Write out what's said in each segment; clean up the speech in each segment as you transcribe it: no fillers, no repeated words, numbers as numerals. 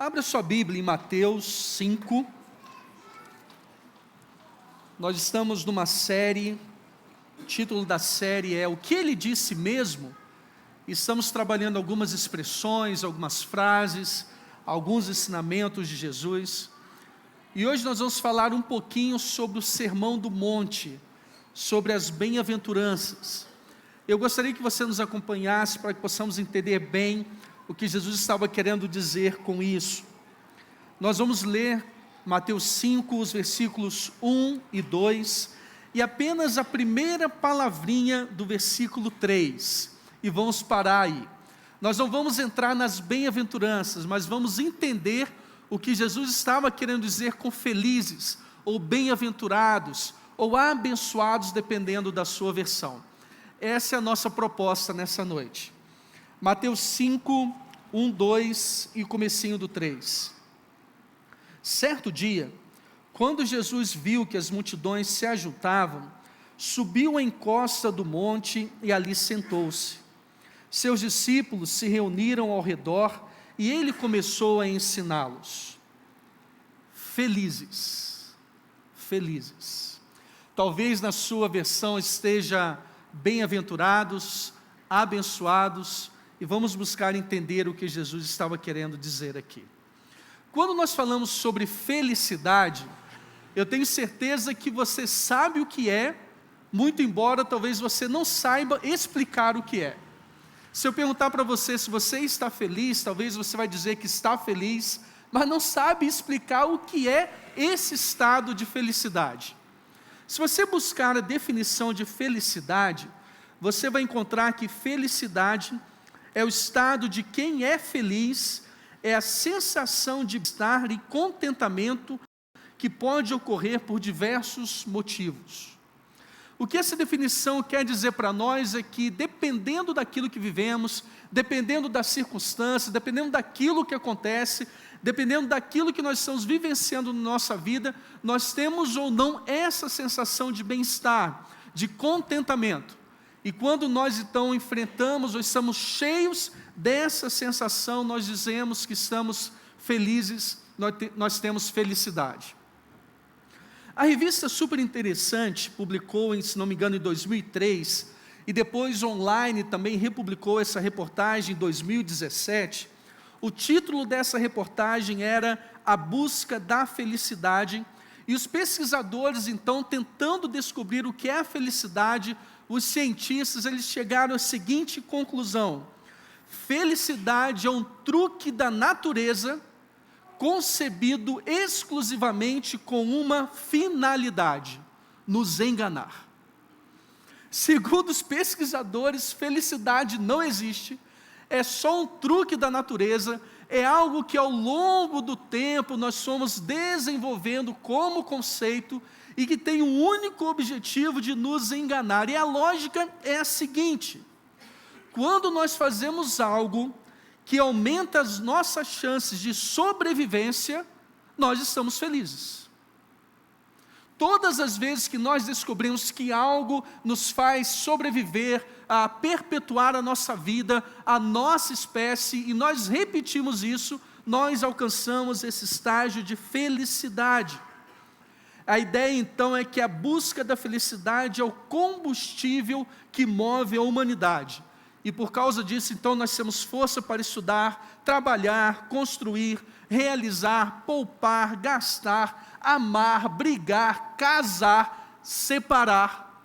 Abra sua Bíblia em Mateus 5. Nós estamos numa série, o título da série é O que Ele Disse Mesmo? Estamos trabalhando algumas expressões, algumas frases, alguns ensinamentos de Jesus. E hoje nós vamos falar um pouquinho sobre o Sermão do Monte, sobre as bem-aventuranças. Eu gostaria que você nos acompanhasse para que possamos entender bem o que Jesus estava querendo dizer com isso. Nós vamos ler Mateus 5, os versículos 1 e 2, e apenas a primeira palavrinha do versículo 3, e vamos parar aí. Nós não vamos entrar nas bem-aventuranças, mas vamos entender o que Jesus estava querendo dizer com felizes, ou bem-aventurados, ou abençoados, dependendo da sua versão. Essa é a nossa proposta nessa noite. Mateus 5, 1, 2 e comecinho do 3. Certo dia, quando Jesus viu que as multidões se ajuntavam, subiu à encosta do monte e ali sentou-se. Seus discípulos se reuniram ao redor e ele começou a ensiná-los. Felizes, felizes. Talvez na sua versão esteja bem-aventurados, abençoados, e vamos buscar entender o que Jesus estava querendo dizer aqui. Quando nós falamos sobre felicidade, eu tenho certeza que você sabe o que é, muito embora talvez você não saiba explicar o que é. Se eu perguntar para você se você está feliz, talvez você vai dizer que está feliz, mas não sabe explicar o que é esse estado de felicidade. Se você buscar a definição de felicidade, você vai encontrar que felicidade é o estado de quem é feliz, é a sensação de bem-estar e contentamento que pode ocorrer por diversos motivos. O que essa definição quer dizer para nós é que, dependendo daquilo que vivemos, dependendo das circunstâncias, dependendo daquilo que acontece, dependendo daquilo que nós estamos vivenciando na nossa vida, nós temos ou não essa sensação de bem-estar, de contentamento. E quando nós então enfrentamos ou estamos cheios dessa sensação, nós dizemos que estamos felizes, nós temos felicidade. A revista Super Interessante publicou, se não me engano, em 2003, e depois online também republicou essa reportagem em 2017. O título dessa reportagem era A Busca da Felicidade, e os pesquisadores, então, tentando descobrir o que é a felicidade, os cientistas, eles chegaram à seguinte conclusão: felicidade é um truque da natureza, concebido exclusivamente com uma finalidade: nos enganar. Segundo os pesquisadores, felicidade não existe, é só um truque da natureza, é algo que ao longo do tempo nós fomos desenvolvendo como conceito e que tem um único objetivo de nos enganar. E a lógica é a seguinte: quando nós fazemos algo que aumenta as nossas chances de sobrevivência, nós estamos felizes. Todas as vezes que nós descobrimos que algo nos faz sobreviver, a perpetuar a nossa vida, a nossa espécie, e nós repetimos isso, nós alcançamos esse estágio de felicidade. A ideia então é que a busca da felicidade é o combustível que move a humanidade. E por causa disso, então, nós temos força para estudar, trabalhar, construir, realizar, poupar, gastar, amar, brigar, casar, separar.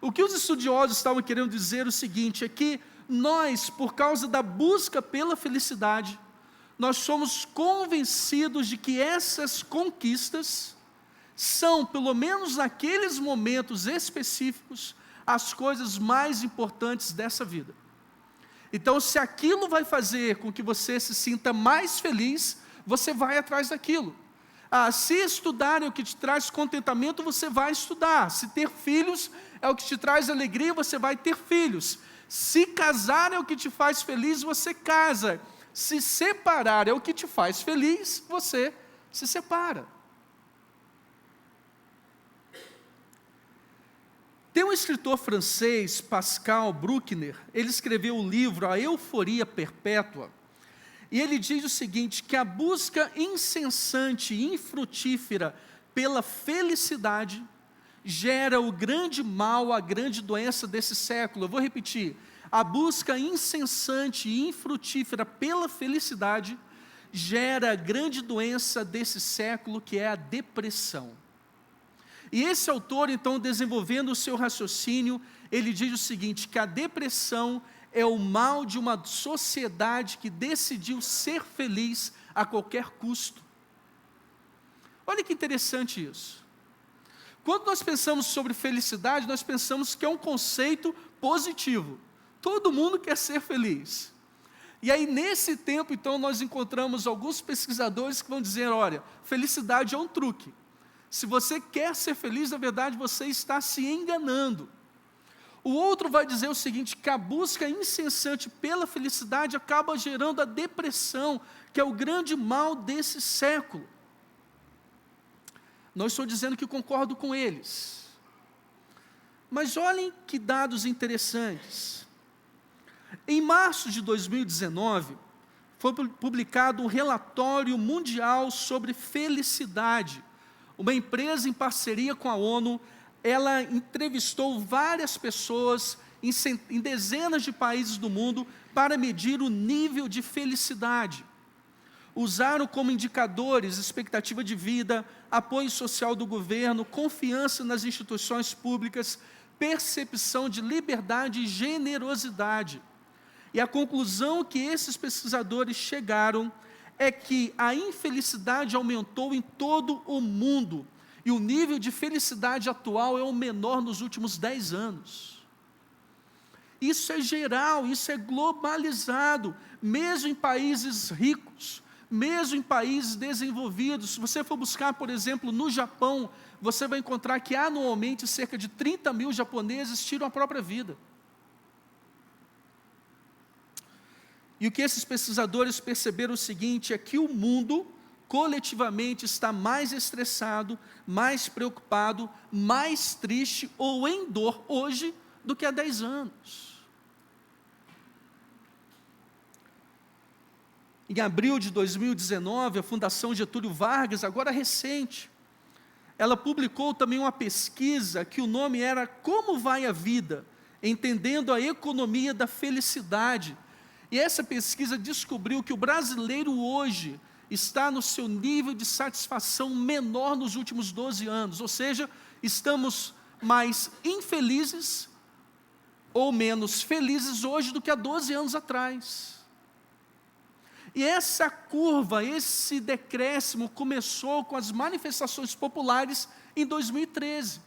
O que os estudiosos estavam querendo dizer é o seguinte, é que nós, por causa da busca pela felicidade, nós somos convencidos de que essas conquistas são, pelo menos naqueles momentos específicos, as coisas mais importantes dessa vida. Então, se aquilo vai fazer com que você se sinta mais feliz, você vai atrás daquilo. Se estudar é o que te traz contentamento, você vai estudar. Se ter filhos é o que te traz alegria, você vai ter filhos. Se casar é o que te faz feliz, você casa. Se separar é o que te faz feliz, você se separa. Tem um escritor francês, Pascal Bruckner, ele escreveu o livro A Euforia Perpétua, E ele diz o seguinte, que a busca incessante e infrutífera pela felicidade gera o grande mal, a grande doença desse século. Eu vou repetir, a busca incessante e infrutífera pela felicidade gera a grande doença desse século, que é a depressão. E esse autor, então, desenvolvendo o seu raciocínio, ele diz o seguinte, que a depressão é o mal de uma sociedade que decidiu ser feliz a qualquer custo. Olha que interessante isso. Quando nós pensamos sobre felicidade, nós pensamos que é um conceito positivo. Todo mundo quer ser feliz. E aí, nesse tempo, então, nós encontramos alguns pesquisadores que vão dizer, olha, felicidade é um truque. Se você quer ser feliz, na verdade, você está se enganando. O outro vai dizer o seguinte, que a busca incessante pela felicidade acaba gerando a depressão, que é o grande mal desse século. Não estou dizendo que concordo com eles. Mas olhem que dados interessantes. Em março de 2019, foi publicado um relatório mundial sobre felicidade. Uma empresa em parceria com a ONU, ela entrevistou várias pessoas em dezenas de países do mundo para medir o nível de felicidade. Usaram como indicadores expectativa de vida, apoio social do governo, confiança nas instituições públicas, percepção de liberdade e generosidade. E a conclusão que esses pesquisadores chegaram é que a infelicidade aumentou em todo o mundo, e o nível de felicidade atual é o menor nos últimos 10 anos. Isso é geral, isso é globalizado, mesmo em países ricos, mesmo em países desenvolvidos. Se você for buscar, por exemplo, no Japão, você vai encontrar que anualmente cerca de 30 mil japoneses tiram a própria vida. E o que esses pesquisadores perceberam é o seguinte, é que o mundo coletivamente está mais estressado, mais preocupado, mais triste ou em dor hoje do que há 10 anos. Em abril de 2019, a Fundação Getúlio Vargas, agora recente, ela publicou também uma pesquisa que o nome era Como vai a vida? Entendendo a economia da felicidade. E essa pesquisa descobriu que o brasileiro hoje está no seu nível de satisfação menor nos últimos 12 anos, ou seja, estamos mais infelizes ou menos felizes hoje do que há 12 anos atrás. E essa curva, esse decréscimo começou com as manifestações populares em 2013.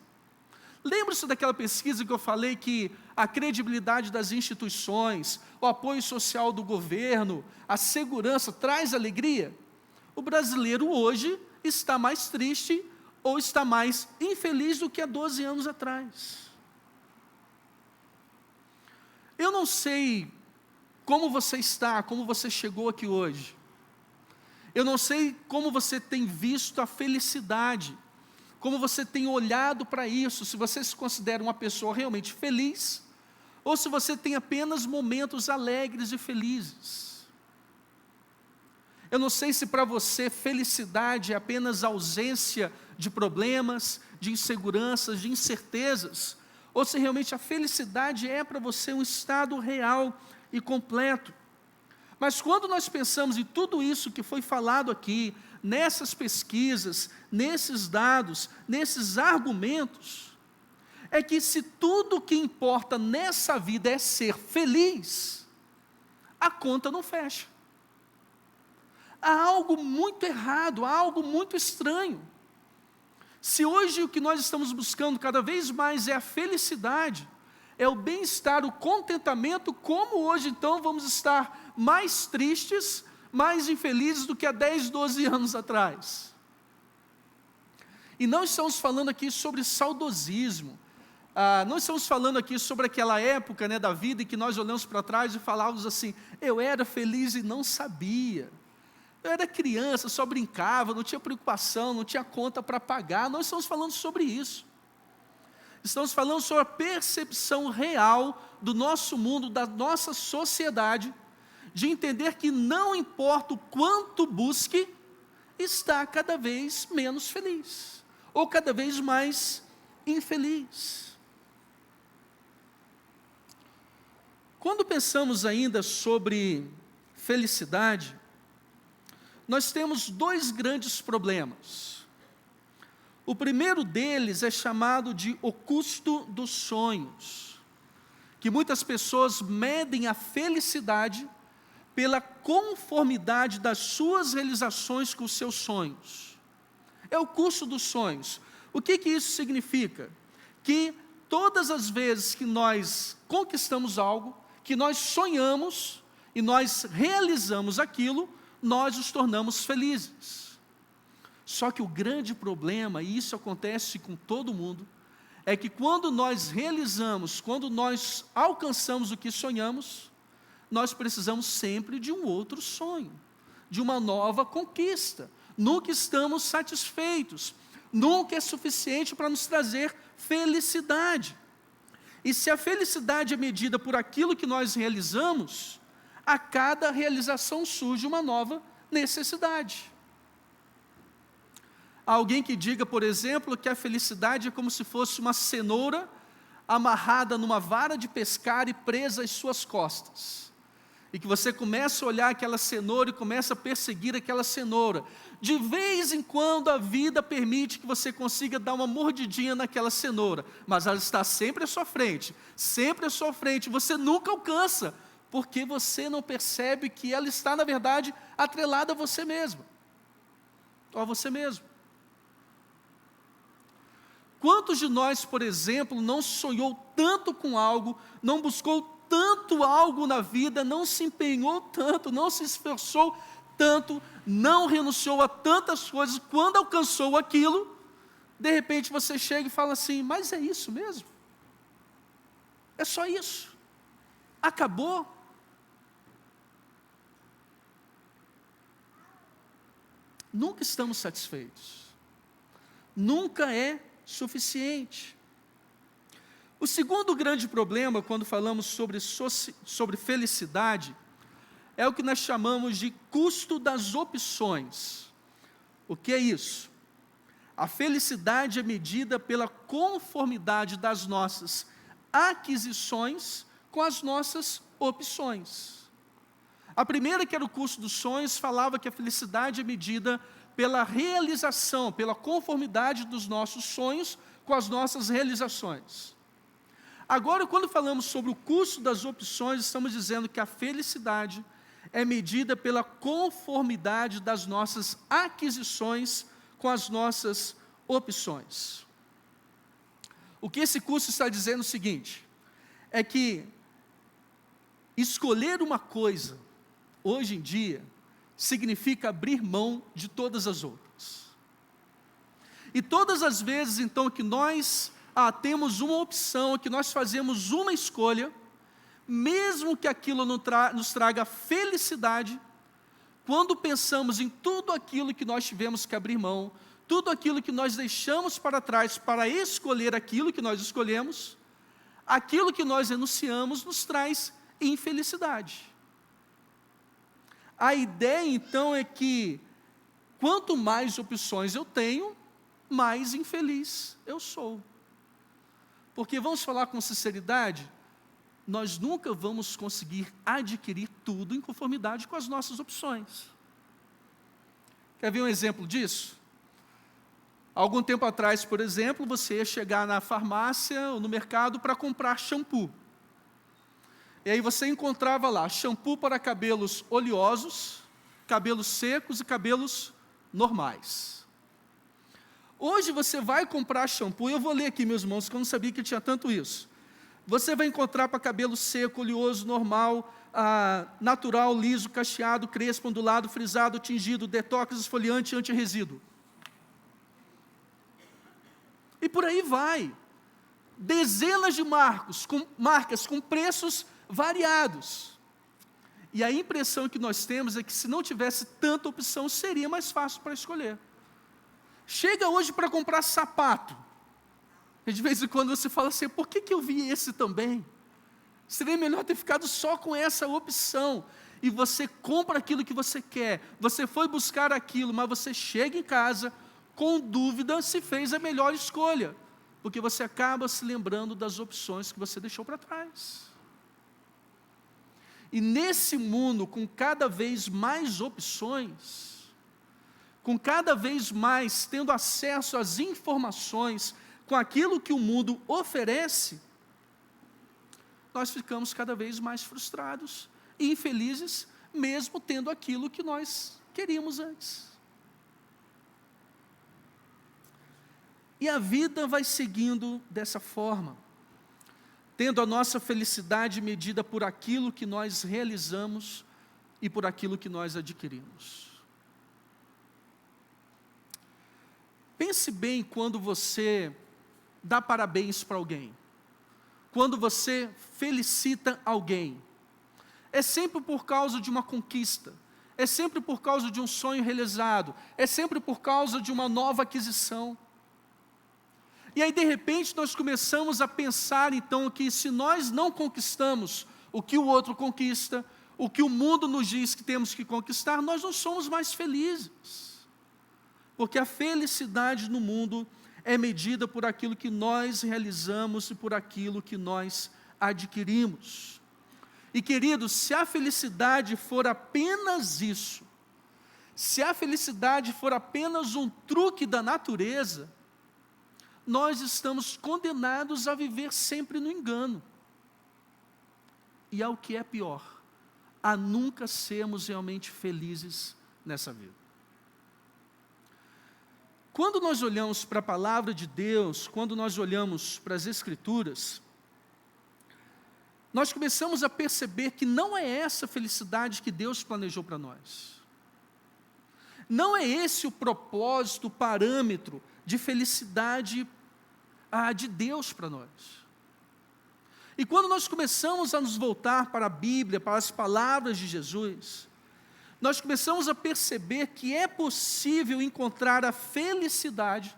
Lembra-se daquela pesquisa que eu falei que a credibilidade das instituições, o apoio social do governo, a segurança traz alegria? O brasileiro hoje está mais triste ou está mais infeliz do que há 12 anos atrás. Eu não sei como você está, como você chegou aqui hoje. Eu não sei como você tem visto a felicidade, como você tem olhado para isso, se você se considera uma pessoa realmente feliz, ou se você tem apenas momentos alegres e felizes. Eu não sei se para você felicidade é apenas ausência de problemas, de inseguranças, de incertezas, ou se realmente a felicidade é para você um estado real e completo. Mas quando nós pensamos em tudo isso que foi falado aqui, nessas pesquisas, nesses dados, nesses argumentos, é que se tudo o que importa nessa vida é ser feliz, a conta não fecha. Há algo muito errado, há algo muito estranho. Se hoje o que nós estamos buscando cada vez mais é a felicidade, é o bem-estar, o contentamento, como hoje então vamos estar mais tristes, mais infelizes do que há 10, 12 anos atrás? E não estamos falando aqui sobre saudosismo, não estamos falando aqui sobre aquela época, né, da vida em que nós olhamos para trás e falávamos assim, eu era feliz e não sabia. Eu era criança, só brincava, não tinha preocupação, não tinha conta para pagar. Nós estamos falando sobre isso. Estamos falando sobre a percepção real do nosso mundo, da nossa sociedade, de entender que não importa o quanto busque, está cada vez menos feliz, ou cada vez mais infeliz. Quando pensamos ainda sobre felicidade, nós temos dois grandes problemas. O primeiro deles é chamado de o custo dos sonhos, que muitas pessoas medem a felicidade pela conformidade das suas realizações com os seus sonhos. É o custo dos sonhos. O que isso significa? Que todas as vezes que nós conquistamos algo, que nós sonhamos e nós realizamos aquilo, nós nos tornamos felizes. Só que o grande problema, e isso acontece com todo mundo, é que quando nós realizamos, quando nós alcançamos o que sonhamos, nós precisamos sempre de um outro sonho, de uma nova conquista. Nunca estamos satisfeitos, nunca é suficiente para nos trazer felicidade. E se a felicidade é medida por aquilo que nós realizamos, a cada realização surge uma nova necessidade. Há alguém que diga, por exemplo, que a felicidade é como se fosse uma cenoura amarrada numa vara de pescar e presa às suas costas. E que você começa a olhar aquela cenoura e começa a perseguir aquela cenoura. De vez em quando a vida permite que você consiga dar uma mordidinha naquela cenoura, mas ela está sempre à sua frente, você nunca alcança, porque você não percebe que ela está, na verdade, atrelada a você mesmo, ou a você mesmo. Quantos de nós, por exemplo, não sonhou tanto com algo, não buscou tanto algo na vida, não se empenhou tanto, não se esforçou tanto, não renunciou a tantas coisas, quando alcançou aquilo, de repente você chega e fala assim, mas é isso mesmo? É só isso? Acabou? Nunca estamos satisfeitos, nunca é suficiente. O segundo grande problema, quando falamos sobre felicidade, é o que nós chamamos de custo das opções. O que é isso? A felicidade é medida pela conformidade das nossas aquisições com as nossas opções. A primeira, que era o custo dos sonhos, falava que a felicidade é medida pela realização, pela conformidade dos nossos sonhos com as nossas realizações. Agora, quando falamos sobre o custo das opções, estamos dizendo que a felicidade é medida pela conformidade das nossas aquisições com as nossas opções. O que esse custo está dizendo é o seguinte, é que escolher uma coisa, hoje em dia, significa abrir mão de todas as outras. E todas as vezes, então, que nós temos uma opção, que nós fazemos uma escolha, mesmo que aquilo nos traga felicidade, quando pensamos em tudo aquilo que nós tivemos que abrir mão, tudo aquilo que nós deixamos para trás para escolher aquilo que nós escolhemos, aquilo que nós renunciamos nos traz infelicidade. A ideia, então, é que quanto mais opções eu tenho, mais infeliz eu sou. Porque, vamos falar com sinceridade, nós nunca vamos conseguir adquirir tudo em conformidade com as nossas opções. Quer ver um exemplo disso? Algum tempo atrás, por exemplo, você ia chegar na farmácia ou no mercado para comprar shampoo. E aí você encontrava lá shampoo para cabelos oleosos, cabelos secos e cabelos normais. Hoje você vai comprar shampoo, eu vou ler aqui, meus irmãos, que eu não sabia que tinha tanto isso. Você vai encontrar para cabelo seco, oleoso, normal, natural, liso, cacheado, crespo, ondulado, frisado, tingido, detox, esfoliante, anti-resíduo. E por aí vai. Dezenas de marcas com preços variados. E a impressão que nós temos é que se não tivesse tanta opção, seria mais fácil para escolher. Chega hoje para comprar sapato. E de vez em quando você fala assim, por que eu vi esse também? Seria melhor ter ficado só com essa opção. e você compra aquilo que você quer, você foi buscar aquilo, mas você chega em casa com dúvida se fez a melhor escolha, porque você acaba se lembrando das opções que você deixou para trás. E nesse mundo, com cada vez mais opções, com cada vez mais tendo acesso às informações, com aquilo que o mundo oferece, nós ficamos cada vez mais frustrados e infelizes, mesmo tendo aquilo que nós queríamos antes. E a vida vai seguindo dessa forma, tendo a nossa felicidade medida por aquilo que nós realizamos e por aquilo que nós adquirimos. Pense bem quando você dá parabéns para alguém, quando você felicita alguém. É sempre por causa de uma conquista, é sempre por causa de um sonho realizado, é sempre por causa de uma nova aquisição. E aí, de repente, nós começamos a pensar, então, que se nós não conquistamos o que o outro conquista, o que o mundo nos diz que temos que conquistar, nós não somos mais felizes. Porque a felicidade no mundo é medida por aquilo que nós realizamos e por aquilo que nós adquirimos. E, queridos, se a felicidade for apenas isso, se a felicidade for apenas um truque da natureza, nós estamos condenados a viver sempre no engano. E ao que é pior, a nunca sermos realmente felizes nessa vida. Quando nós olhamos para a palavra de Deus, quando nós olhamos para as Escrituras, nós começamos a perceber que não é essa a felicidade que Deus planejou para nós. Não é esse o propósito, o parâmetro de felicidade de Deus para nós. E quando nós começamos a nos voltar para a Bíblia, para as palavras de Jesus, nós começamos a perceber que é possível encontrar a felicidade,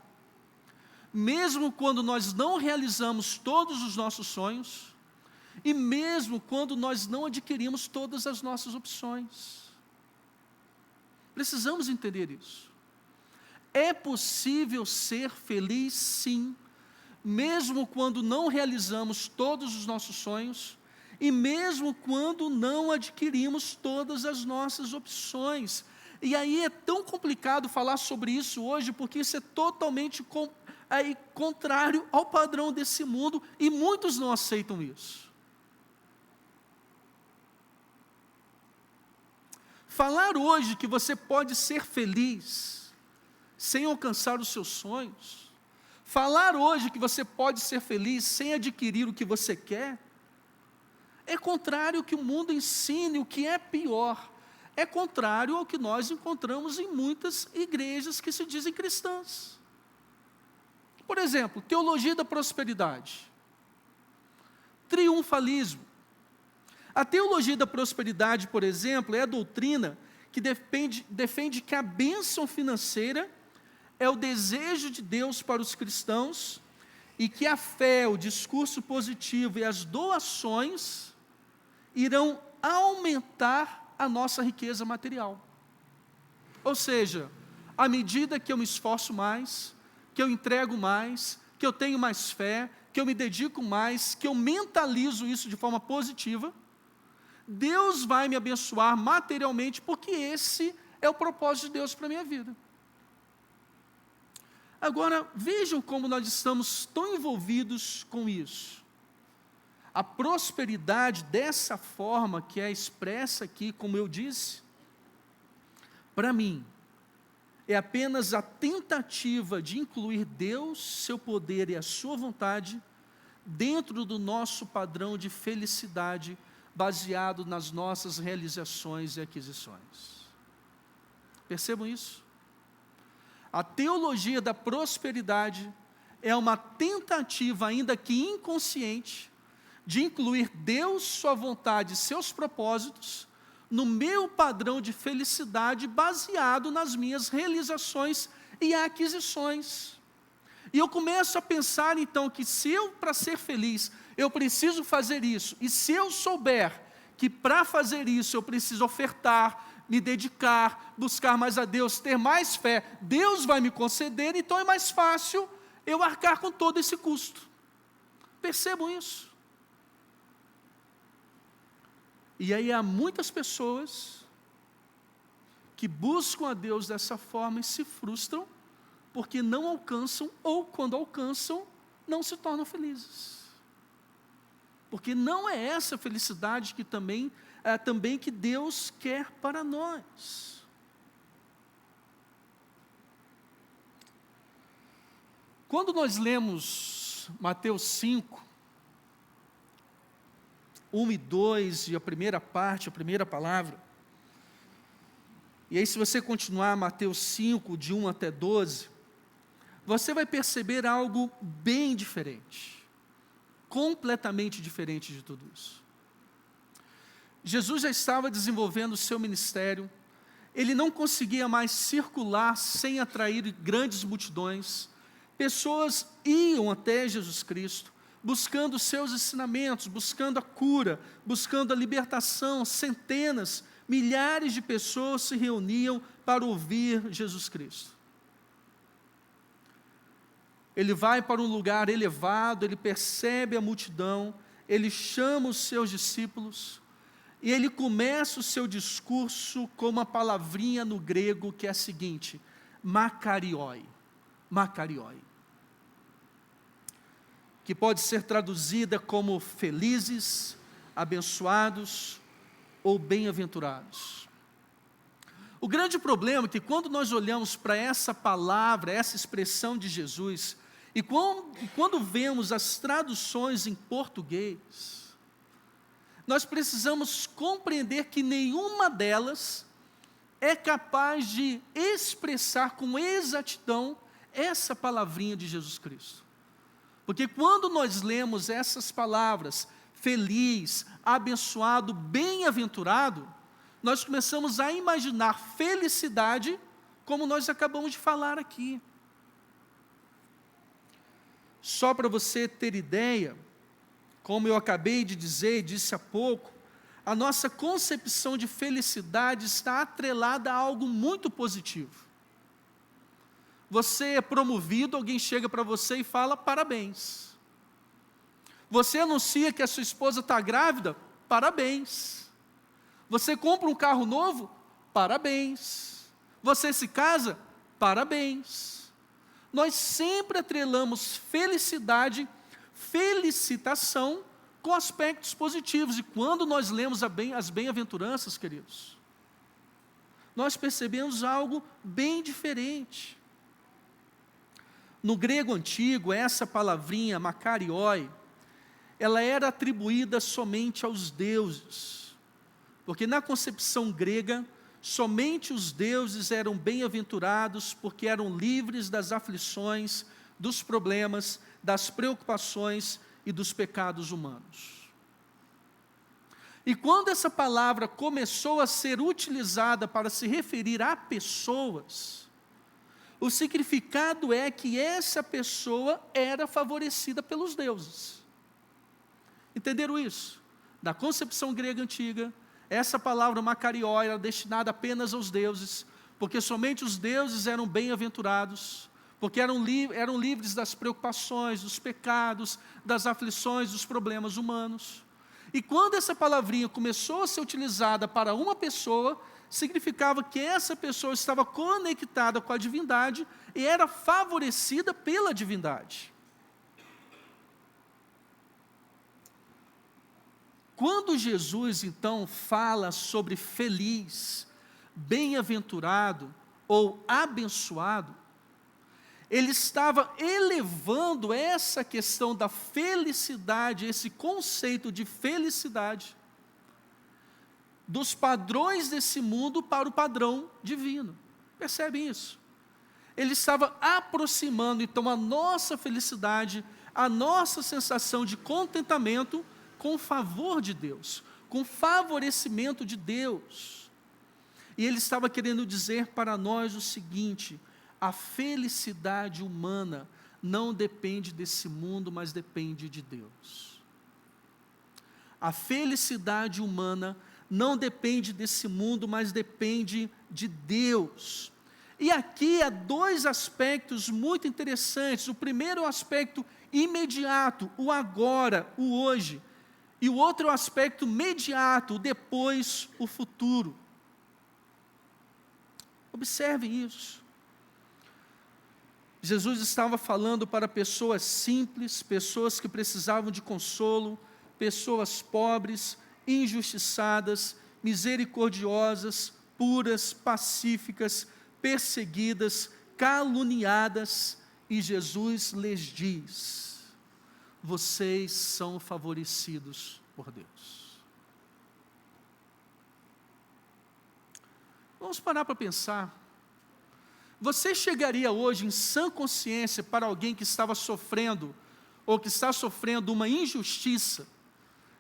mesmo quando nós não realizamos todos os nossos sonhos, e mesmo quando nós não adquirimos todas as nossas opções. Precisamos entender isso. É possível ser feliz, sim, mesmo quando não realizamos todos os nossos sonhos, e mesmo quando não adquirimos todas as nossas opções. E aí é tão complicado falar sobre isso hoje, porque isso é totalmente contrário ao padrão desse mundo, e muitos não aceitam isso. Falar hoje que você pode ser feliz sem alcançar os seus sonhos, falar hoje que você pode ser feliz sem adquirir o que você quer, é contrário ao que o mundo ensina, e o que é pior, é contrário ao que nós encontramos em muitas igrejas que se dizem cristãs. Por exemplo, teologia da prosperidade, triunfalismo. A teologia da prosperidade, por exemplo, é a doutrina que defende que a bênção financeira é o desejo de Deus para os cristãos, e que a fé, o discurso positivo e as doações irão aumentar a nossa riqueza material. Ou seja, à medida que eu me esforço mais, que eu entrego mais, que eu tenho mais fé, que eu me dedico mais, que eu mentalizo isso de forma positiva, Deus vai me abençoar materialmente, porque esse é o propósito de Deus para a minha vida. Agora, vejam como nós estamos tão envolvidos com isso. A prosperidade dessa forma que é expressa aqui, como eu disse, para mim, é apenas a tentativa de incluir Deus, seu poder e a sua vontade dentro do nosso padrão de felicidade, baseado nas nossas realizações e aquisições. Percebam isso? A teologia da prosperidade é uma tentativa, ainda que inconsciente, de incluir Deus, sua vontade e seus propósitos no meu padrão de felicidade, baseado nas minhas realizações e aquisições. E eu começo a pensar então que se eu, para ser feliz, eu preciso fazer isso, e se eu souber que para fazer isso eu preciso ofertar, me dedicar, buscar mais a Deus, ter mais fé, Deus vai me conceder, então é mais fácil eu arcar com todo esse custo. Percebam isso. E aí há muitas pessoas que buscam a Deus dessa forma e se frustram, porque não alcançam, ou quando alcançam, não se tornam felizes. Porque não é essa felicidade que também que Deus quer para nós. Quando nós lemos Mateus 5, 1 e 2, e a primeira parte, a primeira palavra, e aí se você continuar Mateus 5, de 1 até 12, você vai perceber algo bem diferente, completamente diferente de tudo isso. Jesus já estava desenvolvendo o seu ministério, ele não conseguia mais circular sem atrair grandes multidões, pessoas iam até Jesus Cristo, buscando os seus ensinamentos, buscando a cura, buscando a libertação, centenas, milhares de pessoas se reuniam para ouvir Jesus Cristo. Ele vai para um lugar elevado, ele percebe a multidão, ele chama os seus discípulos, e ele começa o seu discurso com uma palavrinha no grego que é a seguinte: makarioi, makarioi, que pode ser traduzida como felizes, abençoados ou bem-aventurados. O grande problema é que quando nós olhamos para essa palavra, essa expressão de Jesus, e quando vemos as traduções em português, nós precisamos compreender que nenhuma delas é capaz de expressar com exatidão essa palavrinha de Jesus Cristo. Porque quando nós lemos essas palavras, feliz, abençoado, bem-aventurado, nós começamos a imaginar felicidade como nós acabamos de falar aqui. Só para você ter ideia, como eu acabei de dizer, disse há pouco, a nossa concepção de felicidade está atrelada a algo muito positivo. Você é promovido, alguém chega para você e fala parabéns. Você anuncia que a sua esposa está grávida, parabéns. Você compra um carro novo, parabéns. Você se casa, parabéns. Nós sempre atrelamos felicidade, felicitação com aspectos positivos. E quando nós lemos as bem-aventuranças, queridos, nós percebemos algo bem diferente. No grego antigo, essa palavrinha, makarioi, ela era atribuída somente aos deuses, porque na concepção grega, somente os deuses eram bem-aventurados, porque eram livres das aflições, dos problemas, das preocupações e dos pecados humanos. E quando essa palavra começou a ser utilizada para se referir a pessoas, o significado é que essa pessoa era favorecida pelos deuses. Entenderam isso? Na concepção grega antiga, essa palavra makarioi era destinada apenas aos deuses, porque somente os deuses eram bem-aventurados, porque eram livres das preocupações, dos pecados, das aflições, dos problemas humanos. E quando essa palavrinha começou a ser utilizada para uma pessoa, significava que essa pessoa estava conectada com a divindade e era favorecida pela divindade. Quando Jesus, então, fala sobre feliz, bem-aventurado ou abençoado, ele estava elevando essa questão da felicidade, esse conceito de felicidade, dos padrões desse mundo para o padrão divino. Percebem isso? Ele estava aproximando, então, a nossa felicidade, a nossa sensação de contentamento com o favor de Deus, com o favorecimento de Deus. E ele estava querendo dizer para nós o seguinte: a felicidade humana não depende desse mundo, mas depende de Deus. A felicidade humana não depende desse mundo, mas depende de Deus. E aqui há dois aspectos muito interessantes. O primeiro é o aspecto imediato, o agora, o hoje. E o outro é o aspecto imediato, o depois, o futuro. Observe isso. Jesus estava falando para pessoas simples, pessoas que precisavam de consolo, pessoas pobres, injustiçadas, misericordiosas, puras, pacíficas, perseguidas, caluniadas, e Jesus lhes diz: vocês são favorecidos por Deus. Vamos parar para pensar. Você chegaria hoje em sã consciência para alguém que estava sofrendo, ou que está sofrendo uma injustiça,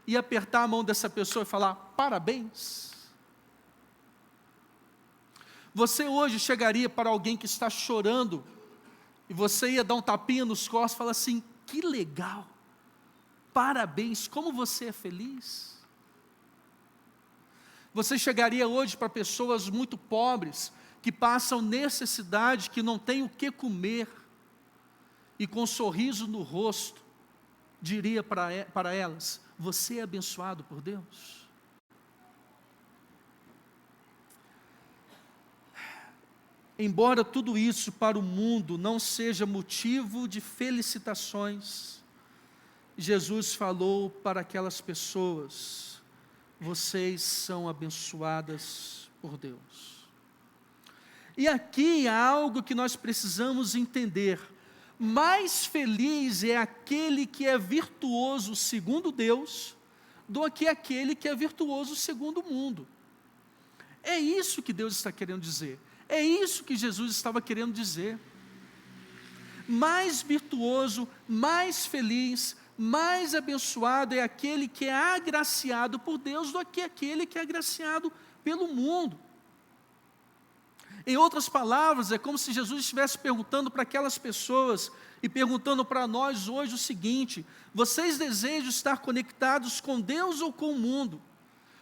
e apertar a mão dessa pessoa e falar: parabéns? Você hoje chegaria para alguém que está chorando, e você ia dar um tapinha nos costos e falar assim: que legal, parabéns, como você é feliz? Você chegaria hoje para pessoas muito pobres, que passam necessidade, que não têm o que comer, e com um sorriso no rosto, diria para elas: você é abençoado por Deus? Embora tudo isso para o mundo não seja motivo de felicitações, Jesus falou para aquelas pessoas: vocês são abençoadas por Deus. E aqui há algo que nós precisamos entender: mais feliz é aquele que é virtuoso segundo Deus, do que aquele que é virtuoso segundo o mundo. É isso que Deus está querendo dizer, é isso que Jesus estava querendo dizer. Mais virtuoso, mais feliz, mais abençoado é aquele que é agraciado por Deus, do que aquele que é agraciado pelo mundo. Em outras palavras, é como se Jesus estivesse perguntando para aquelas pessoas, e perguntando para nós hoje o seguinte: vocês desejam estar conectados com Deus ou com o mundo?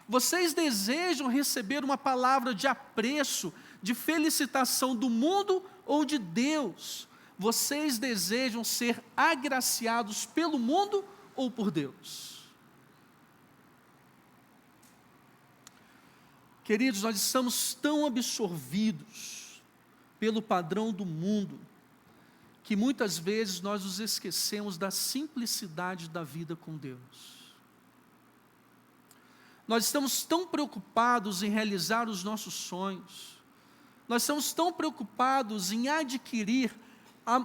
Vocês desejam receber uma palavra de apreço, de felicitação do mundo ou de Deus? Vocês desejam ser agraciados pelo mundo ou por Deus? Queridos, nós estamos tão absorvidos pelo padrão do mundo, que muitas vezes nós nos esquecemos da simplicidade da vida com Deus. Nós estamos tão preocupados em realizar os nossos sonhos, nós estamos tão preocupados em adquirir a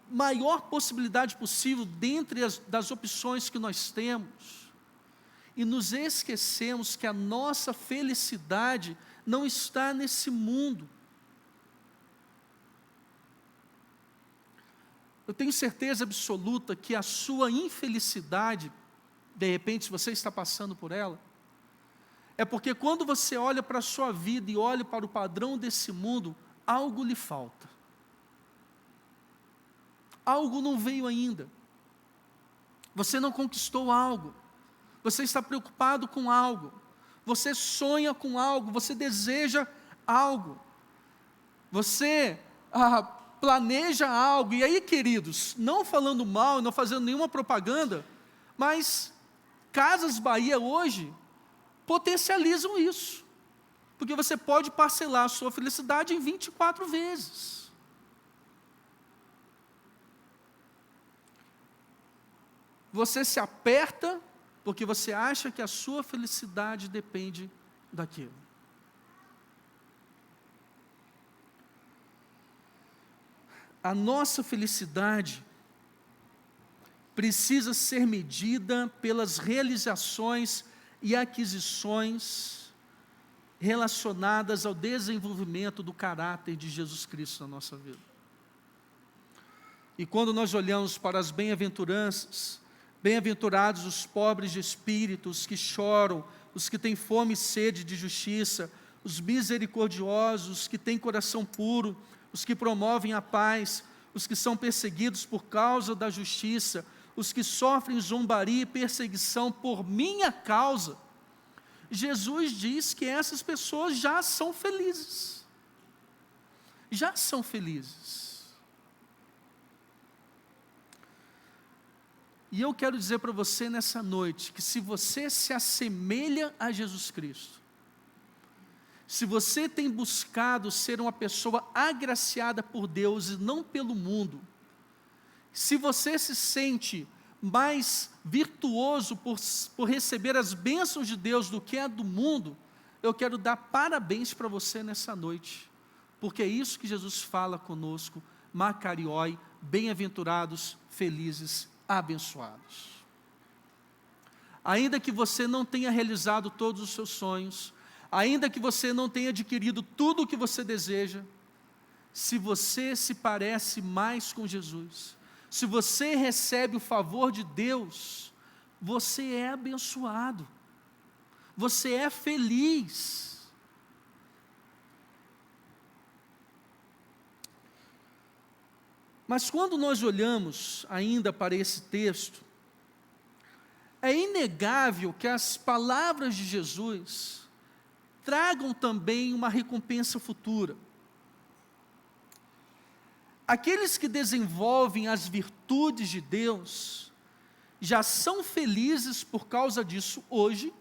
maior possibilidade possível dentre das opções que nós temos, e nos esquecemos que a nossa felicidade não está nesse mundo. Eu tenho certeza absoluta que a sua infelicidade, de repente, se você está passando por ela, é porque quando você olha para a sua vida e olha para o padrão desse mundo, algo lhe falta. Algo não veio ainda. Você não conquistou algo. Você está preocupado com algo, você sonha com algo, você deseja algo, você planeja algo. E aí, queridos, não falando mal, não fazendo nenhuma propaganda, mas Casas Bahia hoje potencializam isso, porque você pode parcelar a sua felicidade em 24 vezes. Você se aperta porque você acha que a sua felicidade depende daquilo. A nossa felicidade precisa ser medida pelas realizações e aquisições relacionadas ao desenvolvimento do caráter de Jesus Cristo na nossa vida. E quando nós olhamos para as bem-aventuranças, bem-aventurados os pobres de espírito, os que choram, os que têm fome e sede de justiça, os misericordiosos, os que têm coração puro, os que promovem a paz, os que são perseguidos por causa da justiça, os que sofrem zombaria e perseguição por minha causa, Jesus diz que essas pessoas já são felizes. Já são felizes. E eu quero dizer para você nessa noite, que se você se assemelha a Jesus Cristo, se você tem buscado ser uma pessoa agraciada por Deus e não pelo mundo, se você se sente mais virtuoso por receber as bênçãos de Deus do que a do mundo, eu quero dar parabéns para você nessa noite, porque é isso que Jesus fala conosco, Macarioi, bem-aventurados, felizes, abençoados. Ainda que você não tenha realizado todos os seus sonhos, ainda que você não tenha adquirido tudo o que você deseja, se você se parece mais com Jesus, se você recebe o favor de Deus, você é abençoado, você é feliz. Mas quando nós olhamos ainda para esse texto, é inegável que as palavras de Jesus tragam também uma recompensa futura. Aqueles que desenvolvem as virtudes de Deus, já são felizes por causa disso hoje,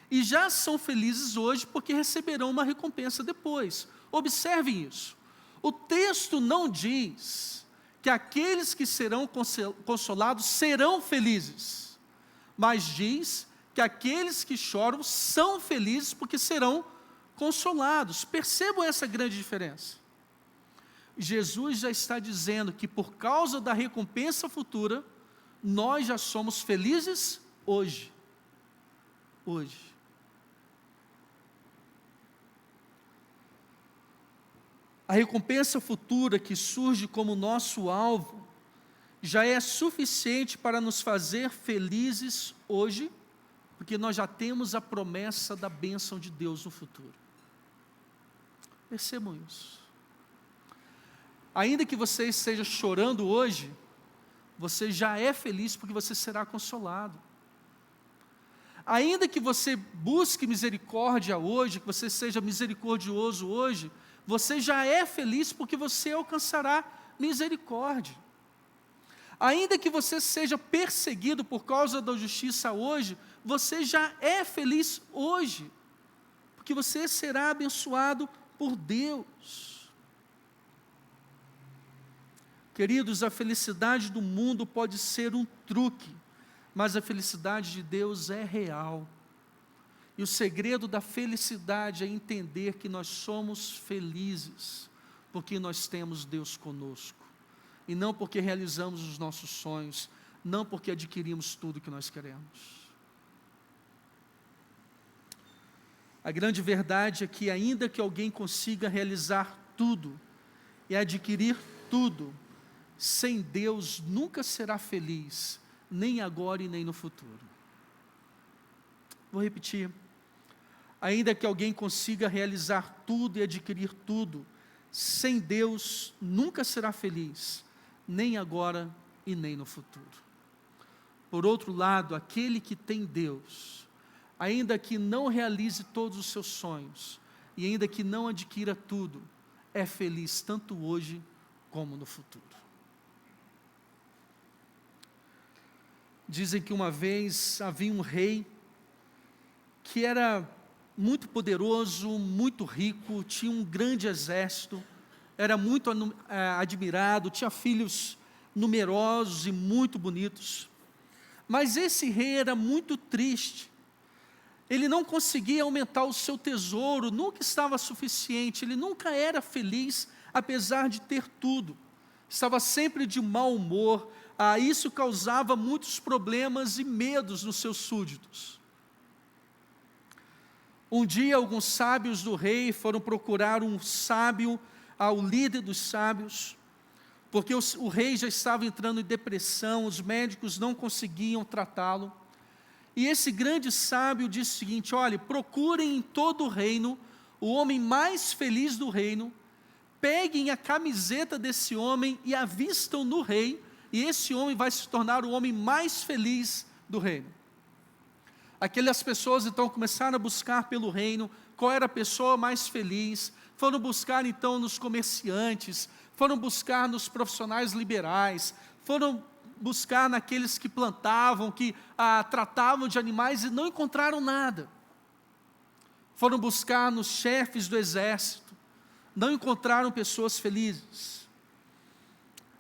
e já são felizes hoje porque receberão uma recompensa depois. Observem isso. O texto não diz que aqueles que serão consolados serão felizes, mas diz que aqueles que choram são felizes porque serão consolados. Percebam essa grande diferença. Jesus já está dizendo que por causa da recompensa futura, nós já somos felizes hoje. Hoje. A recompensa futura que surge como nosso alvo, já é suficiente para nos fazer felizes hoje, porque nós já temos a promessa da bênção de Deus no futuro. Percebam isso. Ainda que você esteja chorando hoje, você já é feliz porque você será consolado. Ainda que você busque misericórdia hoje, que você seja misericordioso hoje, você já é feliz porque você alcançará misericórdia. Ainda que você seja perseguido por causa da justiça hoje, você já é feliz hoje, porque você será abençoado por Deus. Queridos, a felicidade do mundo pode ser um truque, mas a felicidade de Deus é real. E o segredo da felicidade é entender que nós somos felizes, porque nós temos Deus conosco. E não porque realizamos os nossos sonhos, não porque adquirimos tudo que nós queremos. A grande verdade é que ainda que alguém consiga realizar tudo e adquirir tudo, sem Deus nunca será feliz, nem agora e nem no futuro. Vou repetir. Ainda que alguém consiga realizar tudo e adquirir tudo, sem Deus nunca será feliz, nem agora e nem no futuro. Por outro lado, aquele que tem Deus, ainda que não realize todos os seus sonhos, e ainda que não adquira tudo, é feliz tanto hoje como no futuro. Dizem que uma vez havia um rei que era muito poderoso, muito rico, tinha um grande exército, era muito admirado, tinha filhos numerosos e muito bonitos. Mas esse rei era muito triste. Ele não conseguia aumentar o seu tesouro, nunca estava suficiente, ele nunca era feliz, apesar de ter tudo. Estava sempre de mau humor, isso causava muitos problemas e medos nos seus súditos. Um dia, alguns sábios do rei foram procurar um sábio, ao líder dos sábios, porque o rei já estava entrando em depressão, os médicos não conseguiam tratá-lo. E esse grande sábio disse o seguinte: olha, procurem em todo o reino o homem mais feliz do reino, peguem a camiseta desse homem e a vistam no rei, e esse homem vai se tornar o homem mais feliz do reino. Aquelas pessoas então começaram a buscar pelo reino, qual era a pessoa mais feliz, foram buscar então nos comerciantes, foram buscar nos profissionais liberais, foram buscar naqueles que plantavam, que tratavam de animais e não encontraram nada. Foram buscar nos chefes do exército, não encontraram pessoas felizes.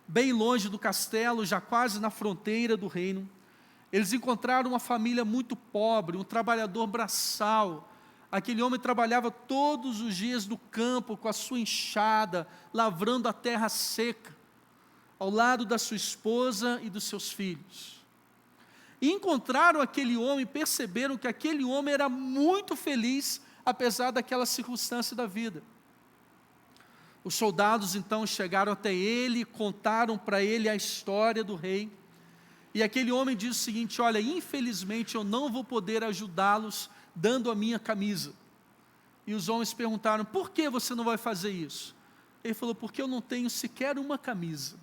Bem longe do castelo, já quase na fronteira do reino, eles encontraram uma família muito pobre, um trabalhador braçal. Aquele homem trabalhava todos os dias no campo com a sua enxada, lavrando a terra seca, ao lado da sua esposa e dos seus filhos. E encontraram aquele homem, perceberam que aquele homem era muito feliz, apesar daquela circunstância da vida. Os soldados então chegaram até ele, contaram para ele a história do rei, e aquele homem disse o seguinte: olha, infelizmente eu não vou poder ajudá-los dando a minha camisa. E os homens perguntaram: por que você não vai fazer isso? Ele falou: porque eu não tenho sequer uma camisa.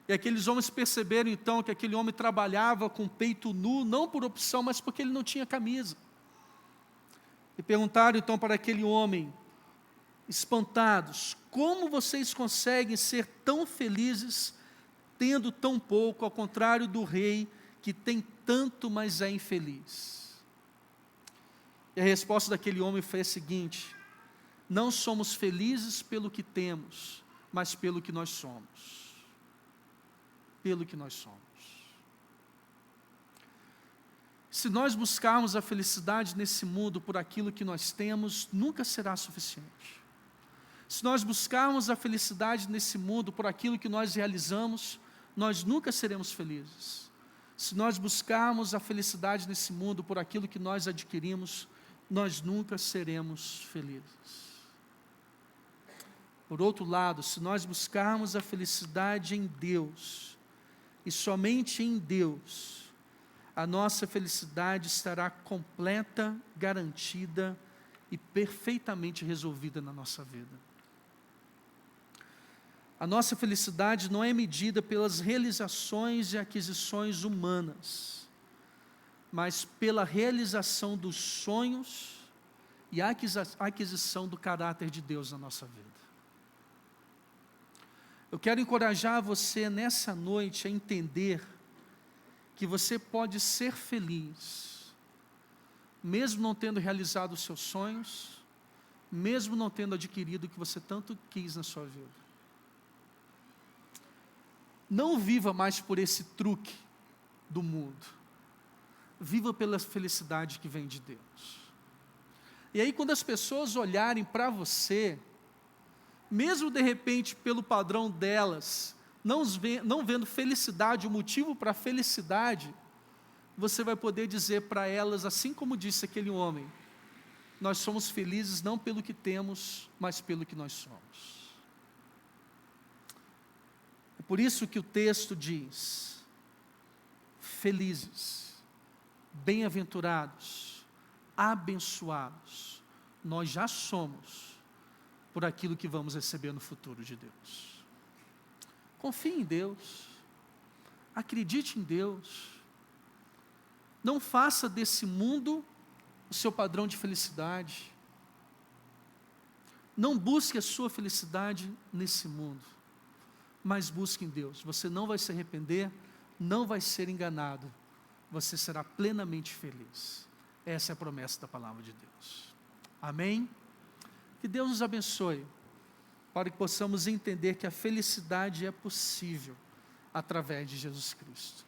E aqueles homens perceberam então que aquele homem trabalhava com o peito nu, não por opção, mas porque ele não tinha camisa. E perguntaram então para aquele homem, espantados: como vocês conseguem ser tão felizes tendo tão pouco, ao contrário do rei que tem tanto, mas é infeliz? E a resposta daquele homem foi a seguinte: não somos felizes pelo que temos, mas pelo que nós somos. Pelo que nós somos. Se nós buscarmos a felicidade nesse mundo por aquilo que nós temos, nunca será suficiente. Se nós buscarmos a felicidade nesse mundo por aquilo que nós realizamos, nós nunca seremos felizes. Se nós buscarmos a felicidade nesse mundo por aquilo que nós adquirimos, nós nunca seremos felizes. Por outro lado, se nós buscarmos a felicidade em Deus, e somente em Deus, a nossa felicidade estará completa, garantida e perfeitamente resolvida na nossa vida. A nossa felicidade não é medida pelas realizações e aquisições humanas, mas pela realização dos sonhos e a aquisição do caráter de Deus na nossa vida. Eu quero encorajar você nessa noite a entender que você pode ser feliz, mesmo não tendo realizado os seus sonhos, mesmo não tendo adquirido o que você tanto quis na sua vida. Não viva mais por esse truque do mundo. Viva pela felicidade que vem de Deus. E aí, quando as pessoas olharem para você, mesmo de repente pelo padrão delas, não vendo felicidade, o motivo para a felicidade, você vai poder dizer para elas, assim como disse aquele homem: nós somos felizes não pelo que temos, mas pelo que nós somos. É por isso que o texto diz: felizes, bem-aventurados, abençoados, nós já somos por aquilo que vamos receber no futuro de Deus. Confie em Deus, acredite em Deus, não faça desse mundo o seu padrão de felicidade, não busque a sua felicidade nesse mundo, mas busque em Deus. Você não vai se arrepender, não vai ser enganado, você será plenamente feliz. Essa é a promessa da palavra de Deus. Amém? Que Deus nos abençoe, para que possamos entender que a felicidade é possível através de Jesus Cristo.